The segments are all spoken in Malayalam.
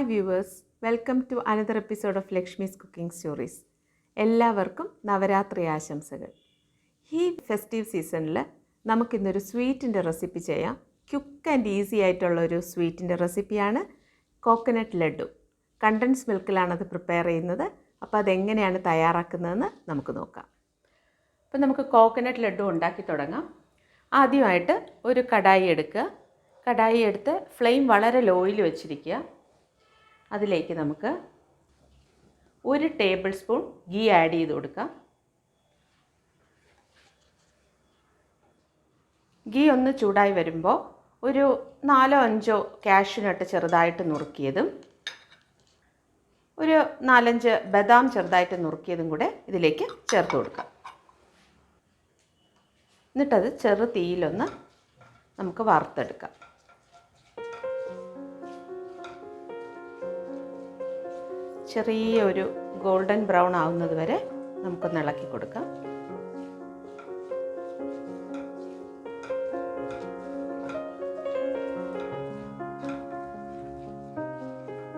Hi viewers, welcome to another episode of Lakshmi's cooking stories. എല്ലാവർക്കും നവരാത്രി ആശംസകൾ. ഈ ഫെസ്റ്റീവ് സീസണിൽ നമുക്കിന്നൊരു സ്വീറ്റിൻ്റെ റെസിപ്പി ചെയ്യാം. ക്വിക്ക് ആൻഡ് ഈസി ആയിട്ടുള്ളൊരു സ്വീറ്റിൻ്റെ റെസിപ്പിയാണ് കോക്കനട്ട് ലഡ്ഡു. കണ്ടൻസ് മിൽക്കിലാണത് പ്രിപ്പയർ ചെയ്യുന്നത്. അപ്പോൾ അതെങ്ങനെയാണ് തയ്യാറാക്കുന്നതെന്ന് നമുക്ക് നോക്കാം. അപ്പോൾ നമുക്ക് കോക്കനട്ട് ലഡ്ഡു ഉണ്ടാക്കി തുടങ്ങാം. ആദ്യമായിട്ട് ഒരു കടായി എടുക്കുക. കടായി എടുത്ത് ഫ്ലെയിം വളരെ ലോയിൽ വെച്ചിരിക്കുക. അതിലേക്ക് നമുക്ക് 1 ടേബിൾ സ്പൂൺ ഗീ ആഡ് ചെയ്ത് കൊടുക്കാം. ഗീ ഒന്ന് ചൂടായി വരുമ്പോൾ ഒരു 4-5 കാഷ്യൂ നട്ട് ചെറുതായിട്ട് നുറുക്കിയതും ഒരു 4-5 ബദാം ചെറുതായിട്ട് നുറുക്കിയതും കൂടെ ഇതിലേക്ക് ചേർത്ത് കൊടുക്കാം. എന്നിട്ടത് ചെറു തീയിലൊന്ന് നമുക്ക് വറുത്തെടുക്കാം. ചെറിയ ഒരു ഗോൾഡൻ ബ്രൗൺ ആവുന്നത് വരെ നമുക്കൊന്ന് ഇളക്കി കൊടുക്കാം.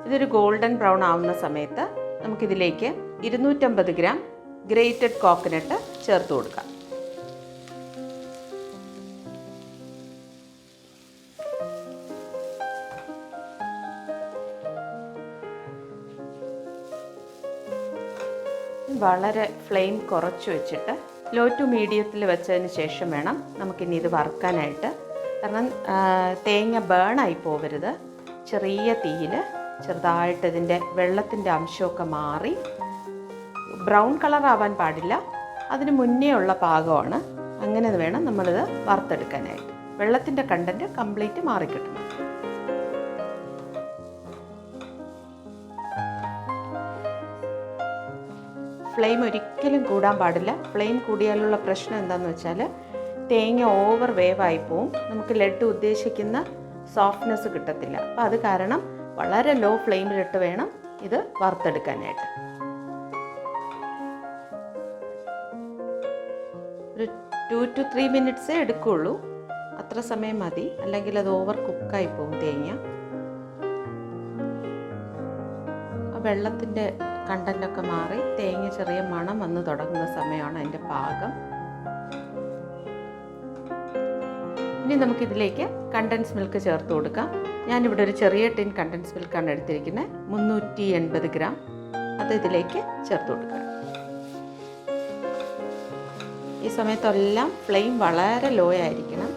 ഇതൊരു ഗോൾഡൻ ബ്രൗൺ ആവുന്ന സമയത്ത് നമുക്കിതിലേക്ക് 250 ഗ്രാം ഗ്രേറ്റഡ് കോക്കനട്ട് ചേർത്ത് കൊടുക്കാം. വളരെ ഫ്ലെയിം കുറച്ച് വെച്ചിട്ട് ലോ ടു മീഡിയത്തിൽ വെച്ചതിന് ശേഷം വേണം നമുക്കിനി ഇത് വറുക്കാനായിട്ട്. കാരണം തേങ്ങ ബേണായി പോവരുത്. ചെറിയ തീയിൽ ചെറുതായിട്ട് ഇതിൻ്റെ വെള്ളത്തിൻ്റെ അംശമൊക്കെ മാറി ബ്രൗൺ കളർ ആവാൻ പാടില്ല. അതിന് മുന്നേ ഉള്ള പാകമാണ്. അങ്ങനെ വേണം നമ്മളിത് വറുത്തെടുക്കാനായിട്ട്. വെള്ളത്തിൻ്റെ കണ്ടൻറ്റ് കംപ്ലീറ്റ് മാറിക്കിട്ടണം. ഫ്ലെയിം ഒരിക്കലും കൂടാൻ പാടില്ല. ഫ്ലെയിം കൂടിയാലുള്ള പ്രശ്നം എന്താണെന്ന് വെച്ചാൽ തേങ്ങ ഓവർ വേവായി പോവും. നമുക്ക് ലഡ്ഡു ഉദ്ദേശിക്കുന്ന സോഫ്റ്റ്നെസ് കിട്ടത്തില്ല. അപ്പോൾ അത് കാരണം വളരെ ലോ ഫ്ലെയിമിലിട്ട് വേണം ഇത് വറുത്തെടുക്കാനായിട്ട്. ഒരു 2 to 3 മിനിറ്റ്സേ എടുക്കുകയുള്ളൂ. അത്ര സമയം മതി, അല്ലെങ്കിൽ അത് ഓവർ കുക്കായി പോവും തേങ്ങ. ആ വെള്ളത്തിൻ്റെ കണ്ടൻ്റൊക്കെ മാറി തേങ്ങ ചെറിയ മണം വന്ന് തുടങ്ങുന്ന സമയമാണ് അതിൻ്റെ പാകം. ഇനി നമുക്കിതിലേക്ക് കണ്ടൻസ് മിൽക്ക് ചേർത്ത് കൊടുക്കാം. ഞാനിവിടെ ഒരു ചെറിയ ടിൻ കണ്ടൻസ് മിൽക്കാണ് എടുത്തിരിക്കുന്നത്, 380 ഗ്രാം. അത് ഇതിലേക്ക് ചേർത്ത് കൊടുക്കുക. ഈ സമയത്തെല്ലാം ഫ്ലെയിം വളരെ ലോ ആയിരിക്കണം.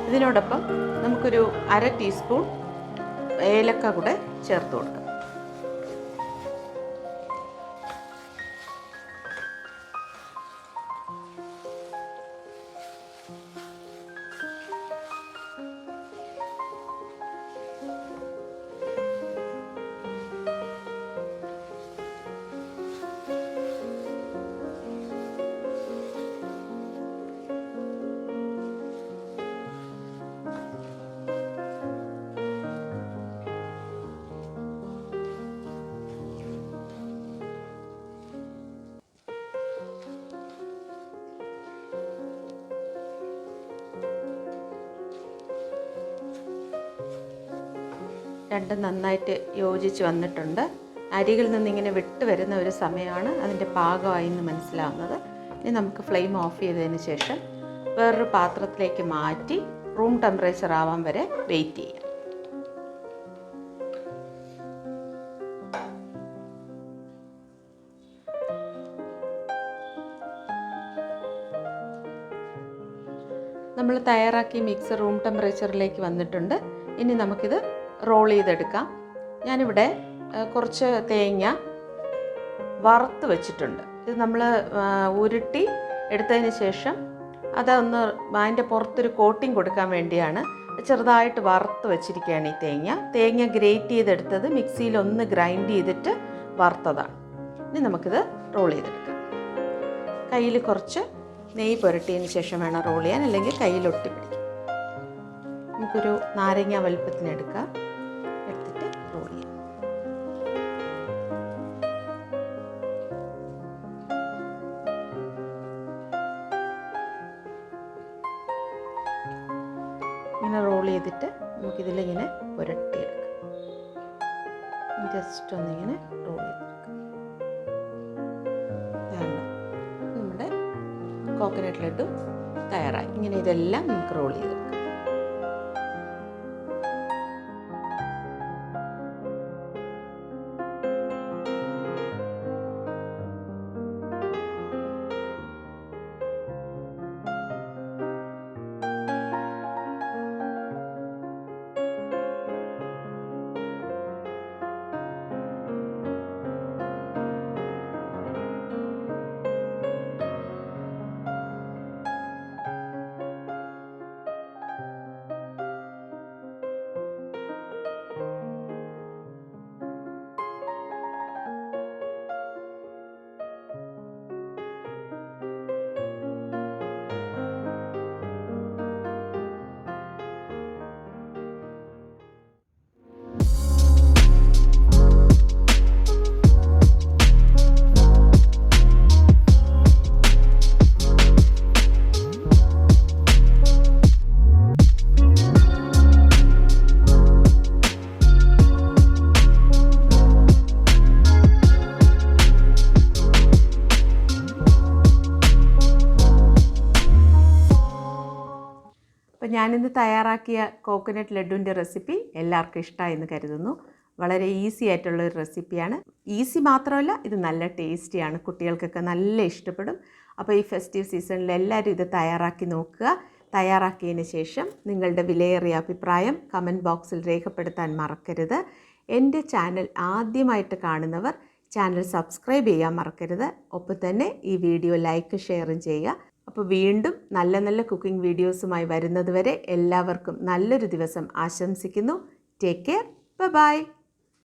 ഇതിനോടൊപ്പം നമുക്കൊരു 1/2 ടീസ്പൂൺ ഏലക്ക കൂടെ ചേർത്ത് കൊടുക്കാം. രണ്ടും നന്നായിട്ട് യോജിച്ച് വന്നിട്ടുണ്ട്. അരികിൽ നിന്നിങ്ങനെ വിട്ട് വരുന്ന ഒരു സമയമാണ് അതിൻ്റെ പാകമായി എന്ന് മനസ്സിലാവുന്നത്. ഇനി നമുക്ക് ഫ്ലെയിം ഓഫ് ചെയ്തതിന് ശേഷം വേറൊരു പാത്രത്തിലേക്ക് മാറ്റി റൂം ടെമ്പറേച്ചർ ആവാൻ വരെ വെയിറ്റ് ചെയ്യാം. നമ്മൾ തയ്യാറാക്കി മിക്സ് റൂം ടെമ്പറേച്ചറിലേക്ക് വന്നിട്ടുണ്ട്. ഇനി നമുക്കിത് റോൾ ചെയ്തെടുക്കാം. ഞാനിവിടെ കുറച്ച് തേങ്ങ വറുത്ത് വെച്ചിട്ടുണ്ട്. ഇത് നമ്മൾ ഉരുട്ടി എടുത്തതിന് ശേഷം അതൊന്ന് അതിൻ്റെ പുറത്തൊരു കോട്ടിങ് കൊടുക്കാൻ വേണ്ടിയാണ് ചെറുതായിട്ട് വറുത്ത് വെച്ചിരിക്കുകയാണ് ഈ തേങ്ങ ഗ്രേറ്റ് ചെയ്തെടുത്തത് മിക്സിയിൽ ഒന്ന് ഗ്രൈൻഡ് ചെയ്തിട്ട് വറുത്തതാണ്. ഇനി നമുക്കിത് റോൾ ചെയ്തെടുക്കാം. കയ്യിൽ കുറച്ച് നെയ്യ് പുരട്ടിയതിന് ശേഷം വേണം റോൾ ചെയ്യാൻ, അല്ലെങ്കിൽ കയ്യിലൊട്ടി പിടിക്കും. നമുക്കൊരു നാരങ്ങ വലുപ്പത്തിന് എടുക്കാം, എടുത്തിട്ട് റോൾ ചെയ്യാം. ഇങ്ങനെ റോൾ ചെയ്തിട്ട് നമുക്കിതിലിങ്ങനെ പുരട്ടിയെടുക്കാം. ജസ്റ്റ് ഒന്നിങ്ങനെ റോൾ ചെയ്തെടുക്കാം. നമ്മുടെ കോക്കനട്ട് ലഡു തയ്യാറായി. ഇങ്ങനെ ഇതെല്ലാം നമുക്ക് റോൾ ചെയ്തെടുക്കാം. അപ്പോൾ ഞാനിന്ന് തയ്യാറാക്കിയ കോക്കനട്ട് ലഡുവിൻ്റെ റെസിപ്പി എല്ലാവർക്കും ഇഷ്ടമായെന്ന് കരുതുന്നു. വളരെ ഈസി ആയിട്ടുള്ളൊരു റെസിപ്പിയാണ്. ഈസി മാത്രമല്ല, ഇത് നല്ല ടേസ്റ്റിയാണ്. കുട്ടികൾക്കൊക്കെ നല്ല ഇഷ്ടപ്പെടും. അപ്പോൾ ഈ ഫെസ്റ്റീവ് സീസണിൽ എല്ലാവരും ഇത് തയ്യാറാക്കി നോക്കുക. തയ്യാറാക്കിയതിന് ശേഷം നിങ്ങളുടെ വിലയേറിയ അഭിപ്രായം കമൻറ്റ് ബോക്സിൽ രേഖപ്പെടുത്താൻ മറക്കരുത്. എൻ്റെ ചാനൽ ആദ്യമായിട്ട് കാണുന്നവർ ചാനൽ സബ്സ്ക്രൈബ് ചെയ്യാൻ മറക്കരുത്. ഒപ്പം തന്നെ ഈ വീഡിയോ ലൈക്ക് ഷെയറും ചെയ്യുക. അപ്പോൾ വീണ്ടും നല്ല നല്ല കുക്കിംഗ് വീഡിയോസുമായി വരുന്നത് വരെ എല്ലാവർക്കും നല്ലൊരു ദിവസം ആശംസിക്കുന്നു. Take care. ബൈ.